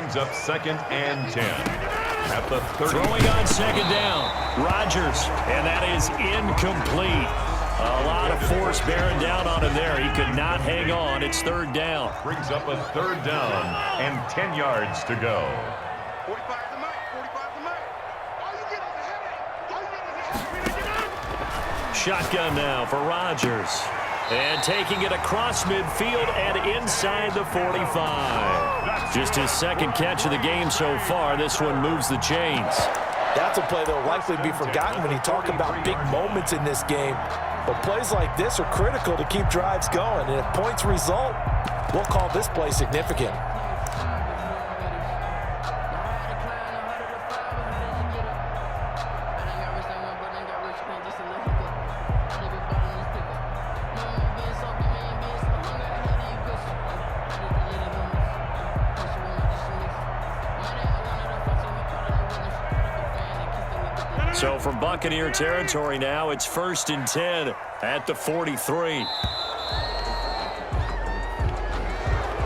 brings up 2nd and 10 at the 30. Throwing on 2nd down. Rodgers, and that is incomplete. A lot of force bearing down on him there. He could not hang on. It's 3rd down. Brings up a 3rd down and 10 yards to go. 45 to Mike. 45 to Mike. All you get is a headache. All you get is a headache. Shotgun now for Rodgers. And taking it across midfield and inside the 45. Just his 2nd catch of the game so far. This one moves the chains. That's a play that will likely be forgotten when you talk about big moments in this game. But plays like this are critical to keep drives going. And if points result, we'll call this play significant. So from Buccaneer territory now, it's 1st and 10 at the 43.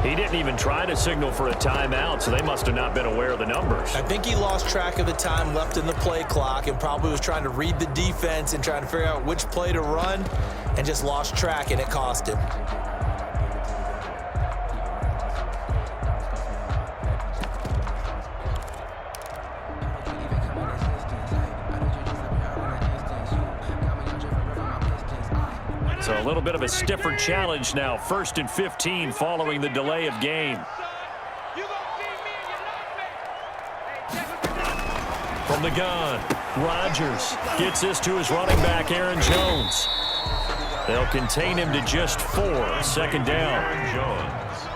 He didn't even try to signal for a timeout, so they must have not been aware of the numbers. I think he lost track of the time left in the play clock and probably was trying to read the defense and trying to figure out which play to run and just lost track, and it cost him. So a little bit of a stiffer challenge now. 1st and 15 following the delay of game. From the gun, Rodgers gets this to his running back, Aaron Jones. They'll contain him to just 4. 2nd down. Aaron Jones.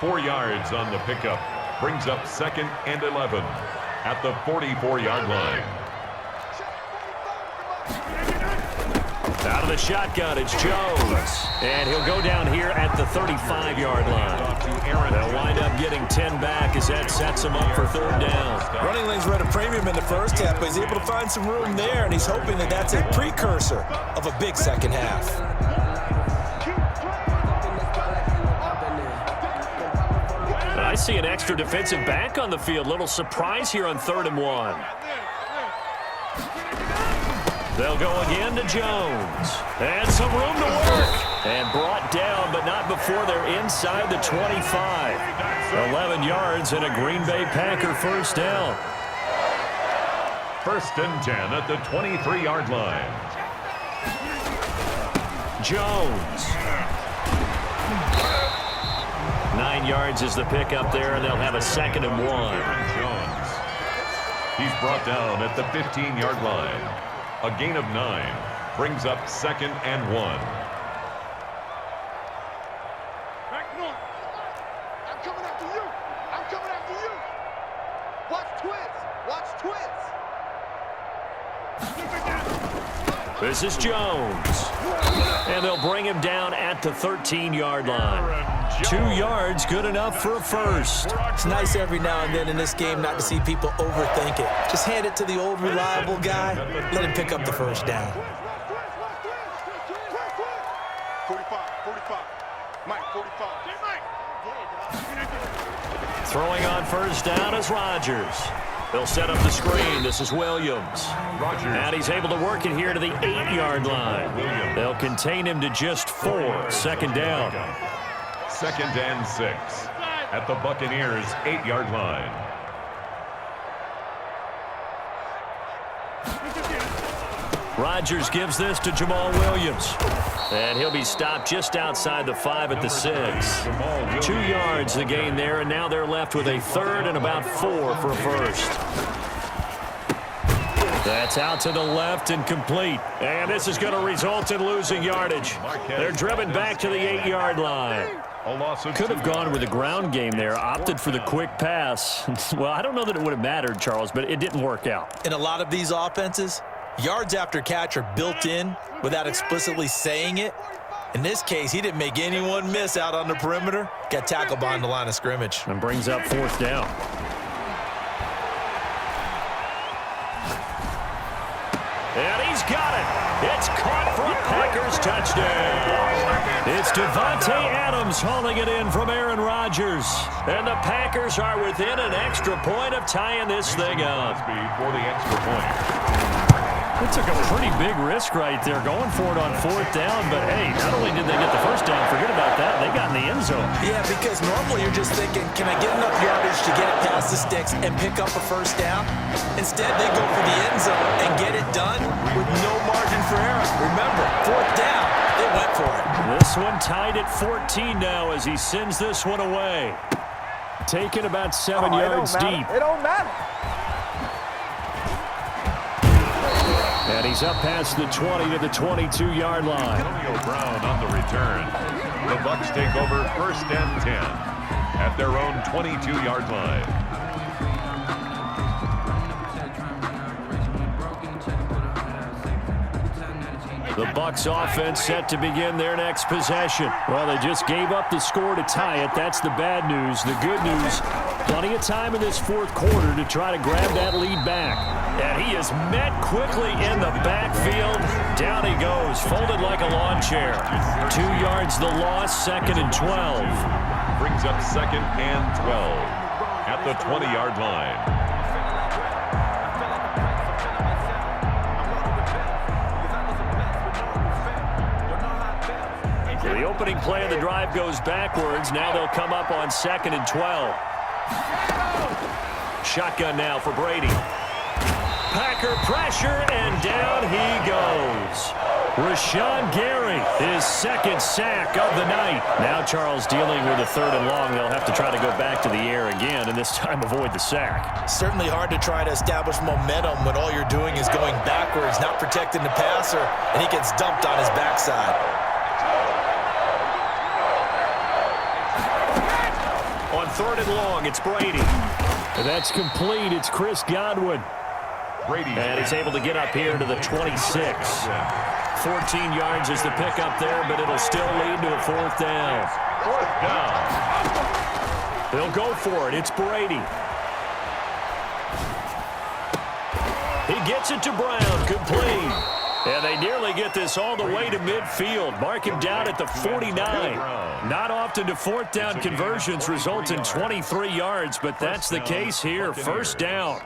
4 yards on the pickup. Brings up 2nd and 11 at the 44-yard line. Out of the shotgun, it's Jones. And he'll go down here at the 35-yard line. They'll wind up getting 10 back as that sets him up for 3rd down. Running lanes were at a premium in the first half, but he's able to find some room there, and he's hoping that that's a precursor of a big second half. I see an extra defensive back on the field. Little surprise here on 3rd and 1. They'll go again to Jones. And some room to work. And brought down, but not before they're inside the 25. 11 yards and a Green Bay Packer 1st down. 1st and 10 at the 23-yard line. Jones. 9 yards is the pickup there, and they'll have a 2nd and 1. Jones. He's brought down at the 15-yard line. A gain of 9 brings up 2nd and 1. Back north. I'm coming after you. I'm coming after you. Watch twins. Watch twins. This is Jones. And they'll bring him down at the 13-yard line. 2 yards, good enough for a 1st. It's nice every now and then in this game not to see people overthink it. Just hand it to the old reliable guy. Let him pick up the 1st down. 45. Mike, 45. Throwing on 1st down is Rodgers. They'll set up the screen. This is Williams. Rodgers. And he's able to work it here to the 8-yard line. They'll contain him to just 4. 2nd down. 2nd and 6 at the Buccaneers' 8-yard line. Rodgers gives this to Jamal Williams. And he'll be stopped just outside the 5 at the 6. 2 yards the gain there, and now they're left with a 3rd and about 4 for a 1st. That's out to the left and complete. And this is going to result in losing yardage. They're driven back to the 8-yard line. Could have gone with the ground game there, opted for the quick pass. Well, I don't know that it would have mattered, Charles, but it didn't work out. In a lot of these offenses, yards after catch are built in without explicitly saying it. In this case, he didn't make anyone miss out on the perimeter. Got tackled behind the line of scrimmage. And brings up 4th down. And he's got it. It's caught for a Packers touchdown. It's Devontae Adams hauling it in from Aaron Rodgers. And the Packers are within an extra point of tying this thing up. For the extra point. It took a pretty big risk right there going for it on 4th down. But, hey, not only did they get the first down, forget about that, they got in the end zone. Yeah, because normally you're just thinking, can I get enough yardage to get it past the sticks and pick up a first down? Instead, they go for the end zone and get it done with no margin for error. Remember, 4th down, they went for it. This one tied at 14 now as he sends this one away. Taken about 7 yards deep. It don't matter. And he's up past the 20 to the 22-yard line. Antonio Brown on the return. The Bucs take over 1st and 10 at their own 22-yard line. The Bucs offense set to begin their next possession. Well, they just gave up the score to tie it. That's the bad news. The good news, plenty of time in this 4th quarter to try to grab that lead back. And he is met quickly in the backfield. Down he goes, folded like a lawn chair. 2 yards the loss, 2nd and 12. Brings up 2nd and 12 at the 20-yard line. The opening play of the drive goes backwards. Now they'll come up on 2nd and 12. Shotgun now for Brady. Packer pressure, and down he goes. Rashawn Gary, his 2nd sack of the night. Now Charles dealing with a 3rd and long. They'll have to try to go back to the air again, and this time avoid the sack. Certainly hard to try to establish momentum when all you're doing is going backwards, not protecting the passer, and he gets dumped on his backside. On 3rd and long, it's Brady. And that's complete. It's Chris Godwin. Brady. And he's able to get up here to the 26. 14 yards is the pickup there, but it'll still lead to a 4th down. 4th down. They'll go for it. It's Brady. He gets it to Brown. Complete. And they nearly get this all the way to midfield. Mark him down at the 49. Not often do 4th down conversions result in 23 yards, but that's the case here. 1st down.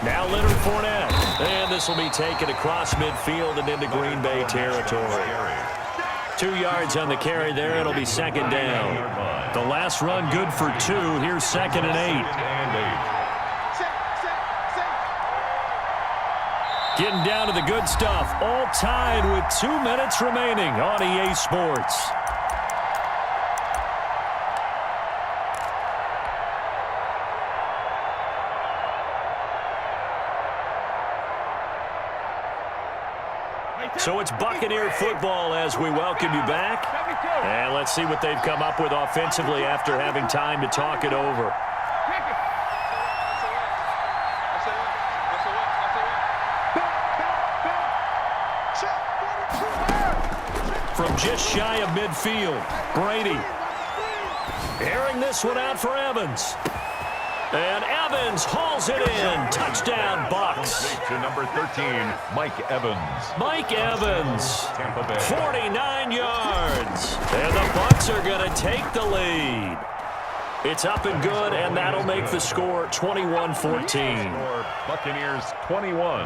Now Leonard Fournette. And this will be taken across midfield and into Green Bay territory. 2 yards on the carry there. It'll be 2nd down. The last run good for 2. Here's 2nd and 8. Getting down to the good stuff. All tied with 2 minutes remaining on EA Sports. So it's Buccaneer football as we welcome you back. And let's see what they've come up with offensively after having time to talk it over. From just shy of midfield, Brady airing this one out for Evans. And Evans hauls it in. Touchdown, Bucs. To number 13, Mike Evans. Mike Evans, Tampa Bay. 49 yards. And the Bucs are going to take the lead. It's up and good, and that'll make the score 21-14. Buccaneers 21,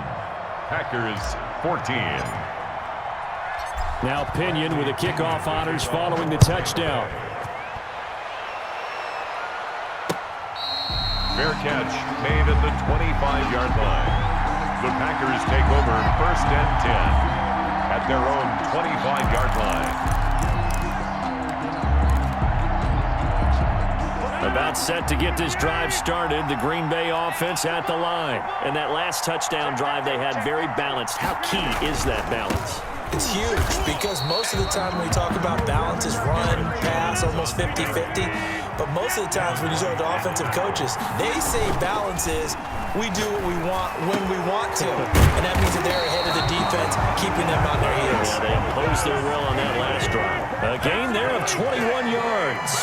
Packers 14. Now Pinion with the kickoff honors following the touchdown. Fair catch made at the 25-yard line. The Packers take over 1st and 10 at their own 25-yard line. About set to get this drive started. The Green Bay offense at the line. And that last touchdown drive they had very balanced. How key is that balance? It's huge because most of the time when we talk about balance is run, pass, almost 50-50. But most of the times when you talk to offensive coaches, they say balance is we do what we want when we want to. And that means that they're ahead of the defense, keeping them on their heels. Yeah, they imposed their will on that last drive. A gain there of 21 yards.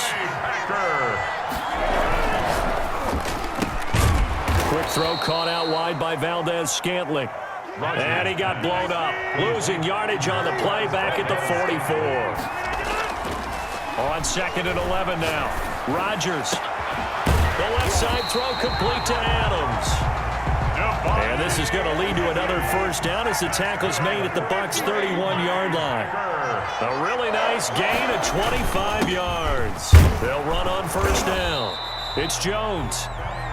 Quick throw caught out wide by Valdez-Scantling. And he got blown up. Losing yardage on the play back at the 44. On 2nd and 11 now. Rodgers. The left side throw complete to Adams. And this is going to lead to another first down as the tackle's made at the Bucs' 31-yard line. A really nice gain of 25 yards. They'll run on first down. It's Jones.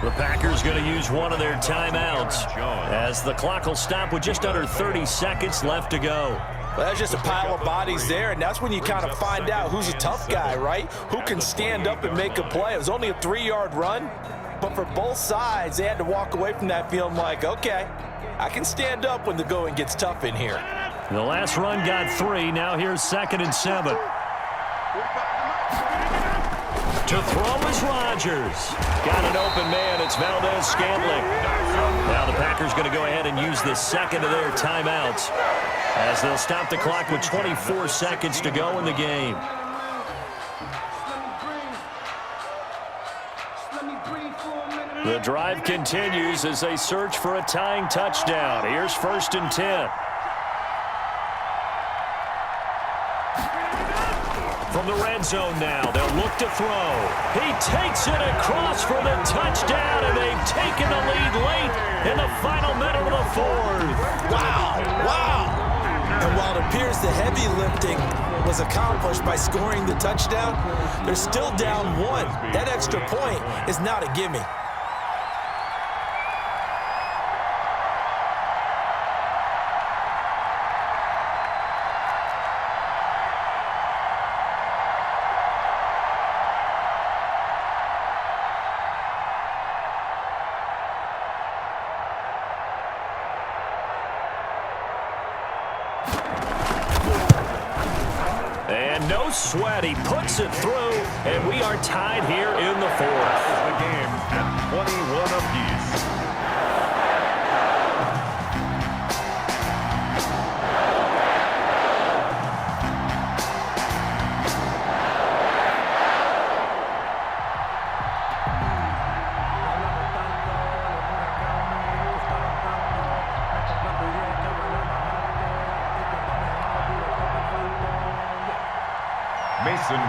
The Packers going to use one of their timeouts as the clock will stop with just under 30 seconds left to go. Well, that's just a pile of bodies there, and that's when you kind of find out who's a tough guy, right? Who can stand up and make a play. It was only a 3-yard run, but for both sides, they had to walk away from that feeling like, okay, I can stand up when the going gets tough in here. The last run got 3. Now here's 2nd and 7. To throw is Rodgers. Got an open man. It's Valdez-Scantling. Now the Packers going to go ahead and use the second of their timeouts as they'll stop the clock with 24 seconds to go in the game. The drive continues as they search for a tying touchdown. Here's 1st and 10. From the red zone now, they'll look to throw. He takes it across for the touchdown, and they've taken the lead late in the final minute of the 4th. Wow, wow. And while it appears the heavy lifting was accomplished by scoring the touchdown, they're still down 1. That extra point is not a gimme. No sweat. He puts it through, and we are tied here in the 4th. The game at 21 apiece.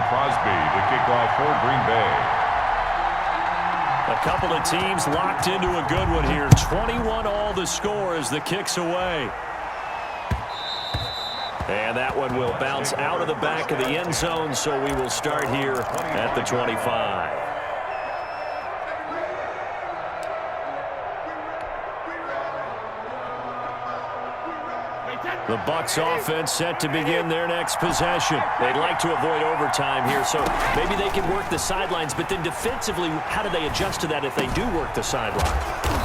Crosby to kick off for Green Bay. A couple of teams locked into a good one here. 21 all the score as the kick's away. And that one will bounce out of the back of the end zone, so we will start here at the 25. The Bucs offense set to begin their next possession. They'd like to avoid overtime here, so maybe they can work the sidelines, but then defensively, how do they adjust to that if they do work the sideline?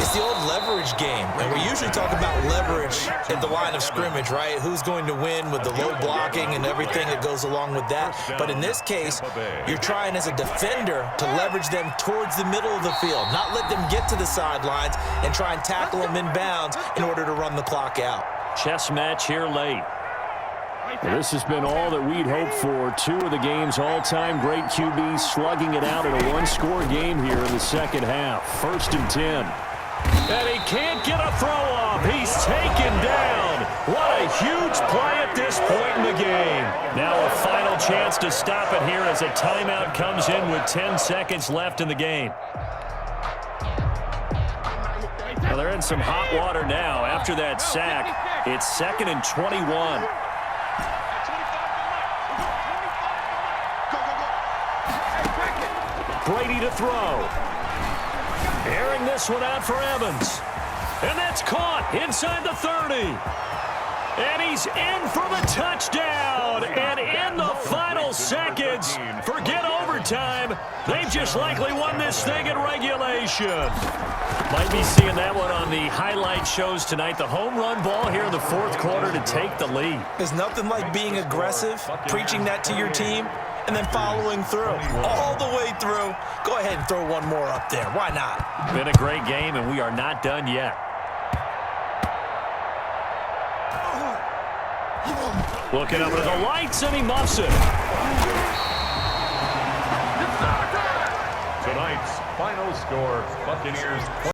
It's the old leverage game, and we usually talk about leverage at the line of scrimmage, right? Who's going to win with the low blocking and everything that goes along with that. But in this case, you're trying as a defender to leverage them towards the middle of the field, not let them get to the sidelines and try and tackle them in bounds in order to run the clock out. Chess match here late. Well, this has been all that we'd hoped for. 2 of the game's all-time great QBs slugging it out in a one-score game here in the second half. 1st and 10. And he can't get a throw off. He's taken down. What a huge play at this point in the game. Now a final chance to stop it here as a timeout comes in with 10 seconds left in the game. Well, they're in some hot water now. After that sack, it's 2nd and 21. Brady to throw. Airing this one out for Evans. And that's caught inside the 30. And he's in for the touchdown. And in the final seconds, forget overtime. They've just likely won this thing in regulation. Might be seeing that one on the highlight shows tonight. The home run ball here in the 4th quarter to take the lead. There's nothing like being aggressive, preaching that to your team, and then following through. All the way through. Go ahead and throw one more up there. Why not? Been a great game, and we are not done yet. Looking up at the lights, and he muffs it. Tonight's final score, Buccaneers